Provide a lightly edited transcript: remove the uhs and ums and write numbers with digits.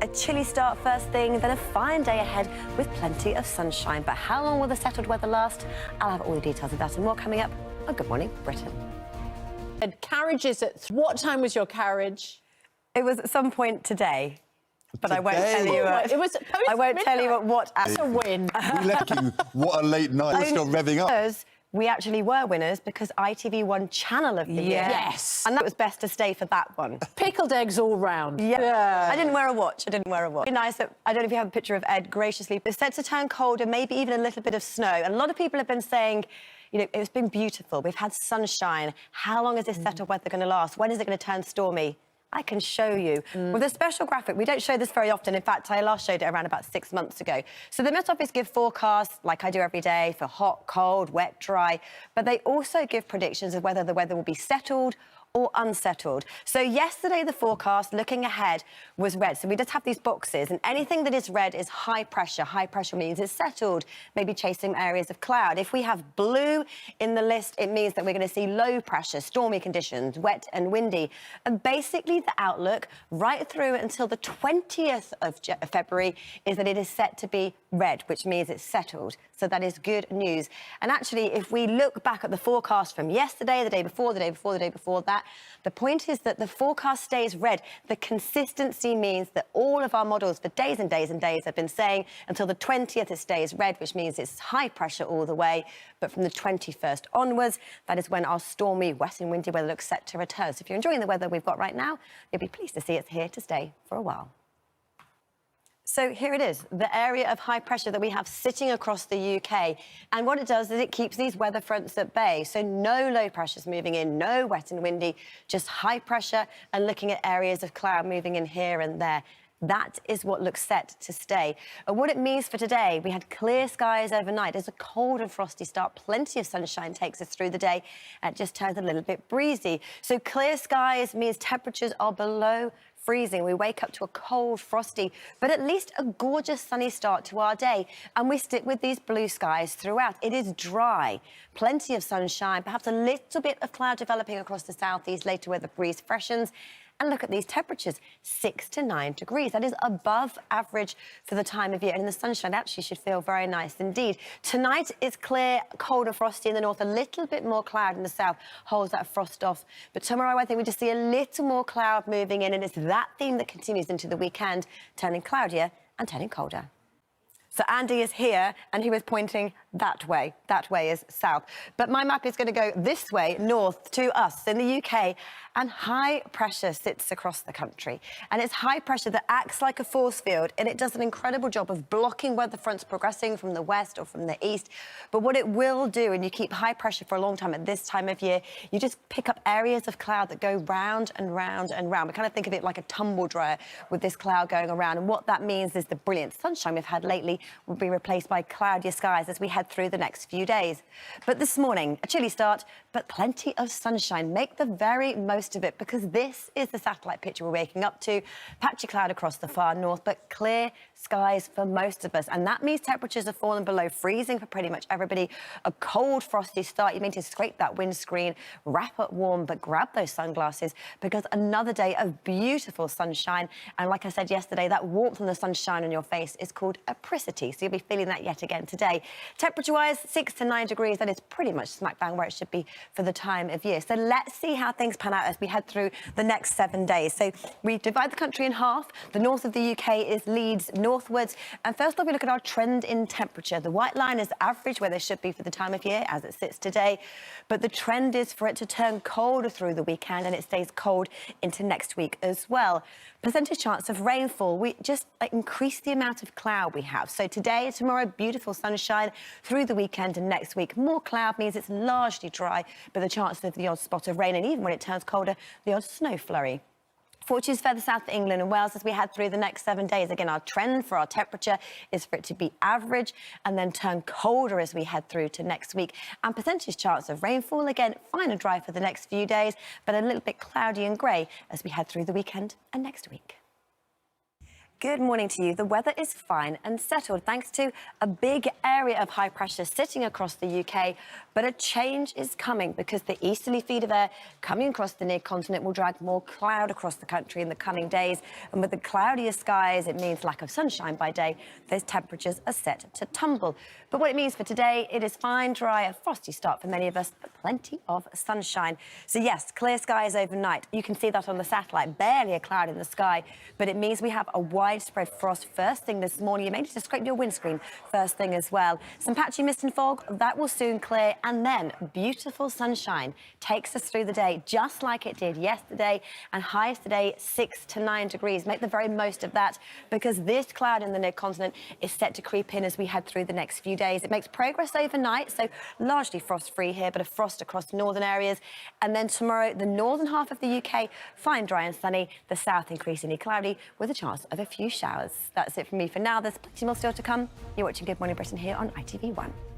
A chilly start first thing, then a fine day ahead with plenty of sunshine. But how long will the settled weather last? I'll have all the details of that and more coming up on Good Morning Britain. Carriages at what time was your carriage? It was at some point today. But I won't tell you. It was I won't tell you at what. That's a win. We left you. What a late night. Let's go revving up. We actually were winners because ITV won Channel of the Year. Yes. And that was best to stay for that one. Pickled eggs all round. Yeah. I didn't wear a watch. Be nice that, I don't know if you have a picture of Ed graciously. It's set to turn colder, maybe even a little bit of snow. And a lot of people have been saying, you know, it's been beautiful. We've had sunshine. How long is this settled weather going to last? When is it going to turn stormy? I can show you. With a special graphic, we don't show this very often. In fact, I last showed it around about 6 months ago. So the Met Office give forecasts, like I do every day, for hot, cold, wet, dry. But they also give predictions of whether the weather will be settled or unsettled. So yesterday, the forecast, looking ahead, was red. So we just have these boxes, and anything that is red is high pressure. High pressure means it's settled, maybe chasing areas of cloud. If we have blue in the list, it means that we're going to see low pressure, stormy conditions, wet and windy. And basically, the outlook right through until the 20th of February is that it is set to be red, which means it's settled. So that is good news. And actually, if we look back at the forecast from yesterday, the day before, the day before, the day before that, the point is that the forecast stays red. The consistency means that all of our models for days and days and days have been saying until the 20th it stays red, which means it's high pressure all the way. But from the 21st onwards, that is when our stormy, wet and windy weather looks set to return. So if you're enjoying the weather we've got right now, you'll be pleased to see it's here to stay for a while. So here it is, the area of high pressure that we have sitting across the UK. And what it does is it keeps these weather fronts at bay. So no low pressures moving in, no wet and windy, just high pressure and looking at areas of cloud moving in here and there. That is what looks set to stay. And what it means for today, we had clear skies overnight. There's a cold and frosty start. Plenty of sunshine takes us through the day. And it just turns a little bit breezy. So clear skies means temperatures are below freezing. We wake up to a cold, frosty, but at least a gorgeous sunny start to our day. And we stick with these blue skies throughout. It is dry, plenty of sunshine, perhaps a little bit of cloud developing across the southeast later where the breeze freshens. And look at these temperatures, 6 to 9 degrees. That is above average for the time of year. And in the sunshine, actually should feel very nice indeed. Tonight is clear, cold and frosty in the north, a little bit more cloud in the south, holds that frost off. But tomorrow, I think we just see a little more cloud moving in, and it's that theme that continues into the weekend, turning cloudier and turning colder. So Andy is here, and he was pointing that way. That way is south. But my map is going to go this way, north, to us in the UK. And high pressure sits across the country. And it's high pressure that acts like a force field, and it does an incredible job of blocking weather fronts progressing from the west or from the east. But what it will do, and you keep high pressure for a long time at this time of year, you just pick up areas of cloud that go round and round and round. We kind of think of it like a tumble dryer with this cloud going around. And what that means is the brilliant sunshine we've had lately will be replaced by cloudier skies as we head through the next few days. But this morning, a chilly start, but plenty of sunshine. Make the very most of it, because this is the satellite picture we're waking up to. Patchy cloud across the far north, but clear skies for most of us. And that means temperatures have fallen below freezing for pretty much everybody. A cold, frosty start. You need to scrape that windscreen, wrap up warm, but grab those sunglasses, because another day of beautiful sunshine. And like I said yesterday, that warmth and the sunshine on your face is called apricity. So you'll be feeling that yet again today. Temperature-wise, 6 to 9 degrees. That is pretty much smack bang where it should be for the time of year. So let's see how things pan out as we head through the next 7 days. So we divide the country in half. The north of the UK is leads northwards. And first off, we look at our trend in temperature. The white line is average, where they should be for the time of year as it sits today. But the trend is for it to turn colder through the weekend, and it stays cold into next week as well. Percentage chance of rainfall, we just increase the amount of cloud we have. So today, tomorrow, beautiful sunshine. Through the weekend and next week, more cloud means it's largely dry, but the chance of the odd spot of rain, and even when it turns colder, the odd snow flurry. Fortunes further south of England and Wales as we head through the next 7 days. Again, our trend for our temperature is for it to be average and then turn colder as we head through to next week. And percentage chance of rainfall, again, fine and dry for the next few days, but a little bit cloudy and grey as we head through the weekend and next week. Good morning to you. The weather is fine and settled thanks to a big area of high pressure sitting across the UK. But a change is coming because the easterly feed of air coming across the near continent will drag more cloud across the country in the coming days. And with the cloudier skies, it means lack of sunshine by day. Those temperatures are set to tumble. But what it means for today, it is fine, dry, a frosty start for many of us, but plenty of sunshine. So yes, clear skies overnight. You can see that on the satellite, barely a cloud in the sky, but it means we have a widespread frost first thing this morning. You may need to scrape your windscreen first thing as well. Some patchy mist and fog, that will soon clear, and then beautiful sunshine takes us through the day, just like it did yesterday, and highs today 6 to 9 degrees. Make the very most of that, because this cloud in the near continent is set to creep in as we head through the next few days. It makes progress overnight, so largely frost-free here, but a frost across northern areas. And then tomorrow, the northern half of the UK, fine, dry and sunny. The south increasingly cloudy with a chance of a few showers. That's it from me for now. There's plenty more still to come. You're watching Good Morning Britain here on ITV1.